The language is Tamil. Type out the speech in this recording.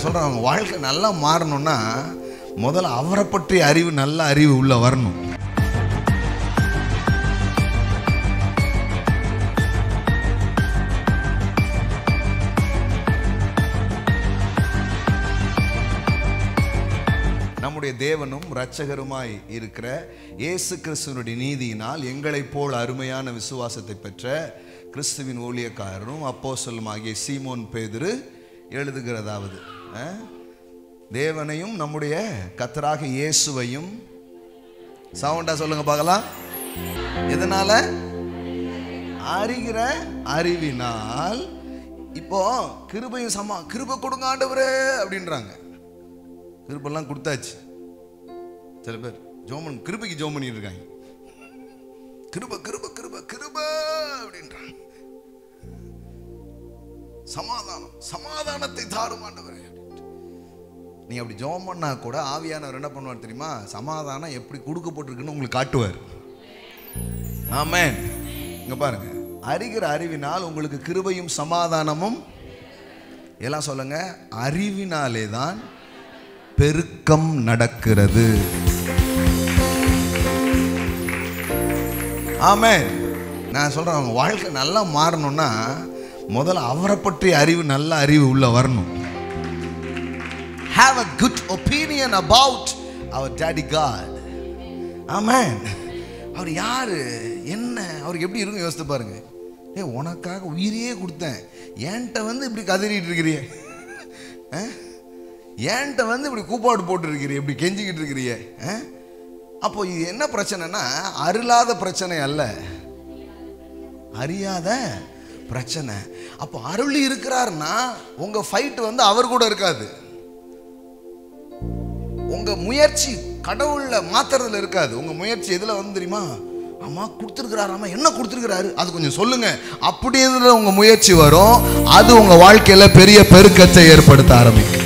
சொல்கிறேன், அவங்க வாழ்க்கை நல்லா மாறணும்னா முதல்ல அவரை பற்றிய அறிவு, நல்ல அறிவு உள்ள வரணும். நம்முடைய தேவனும் இரட்சகருமாய் இருக்கிற இயேசு கிறிஸ்துவினுடைய நீதியினால் எங்களைப் போல் அருமையான விசுவாசத்தை பெற்ற கிறிஸ்துவின் ஊழியக்காரரும் அப்போஸ்தலனுமாகிய சீமோன் பேதுரு எழுதுகிறதாவது, தேவனையும் நம்முடைய கர்த்தராக இயேசுவையும், சவுண்டா சொல்லுங்க பார்க்கலாம், எதனால? அறிகிற அறிவினால். இப்போ கிருபையும் கிருபை கொடுங்க ஆண்டவரே அப்படின்றாங்க. கிருபெல்லாம் கொடுத்தாச்சு. சில பேர் ஜோமன் கிருபைக்கு ஜோம் பண்ணிட்டு இருக்காங்க. கிருபை கிருபை கிருபை கிருபை அப்படின்றாங்க. சமாதானம், சமாதானத்தை தாரும் ஆண்டவரே. நீ அப்படி ஜோம் பண்ணா கூட ஆவியானவர் என்ன பண்ணுவார் தெரியுமா? சமாதானம் எப்படி கொடுக்கப்பட்டிருக்குன்னு உங்களுக்கு காட்டுவார். ஆமென். இங்க பாருங்க, அறிகிற அறிவினால் உங்களுக்கு கிருபையும் சமாதானமும் எல்லாம் சொல்லுங்க. அறிவினாலே தான் பெருக்கம் நடக்கிறது. ஆமென். நான் சொல்றேன், அவங்க வாழ்க்கை நல்லா மாறணும்னா முதல்ல அவரை பற்றிய அறிவு, நல்ல அறிவு உள்ள வரணும். Have a good opinion about our daddy God. ஆமென். அவர் யாரு, என்ன, அவருக்கு எப்படி இருக்கும் யோசித்து பாருங்க. உனக்காக உயிரையே கொடுத்தேன், ஏன்ட்ட வந்து இப்படி கதறிட்டு இருக்கிறிய, ஏன்ட்ட வந்து இப்படி கூப்பாடு போட்டு இருக்கிறிய, இப்படி கெஞ்சிக்கிட்டு இருக்கிறிய. அப்போ இது என்ன பிரச்சனைனா, அருளாத பிரச்சனை அல்ல, அறியாத பிரச்சனை. அப்போ அருள் இருக்கிறார்னா உங்க ஃபைட் வந்து அவர் கூட இருக்காது, உங்க முயற்சி கடவுள்ல மாத்துறதுல இருக்காது. உங்க முயற்சி எதுல வந்து தெரியுமா? அம்மா கொடுத்துருக்கிறாரு, அம்மா என்ன கொடுத்துருக்கிறாரு, அது கொஞ்சம் சொல்லுங்க அப்படின்னு உங்க முயற்சி வரும். அது உங்க வாழ்க்கையில பெரிய பெருக்கத்தை ஏற்படுத்த ஆரம்பிக்கும்.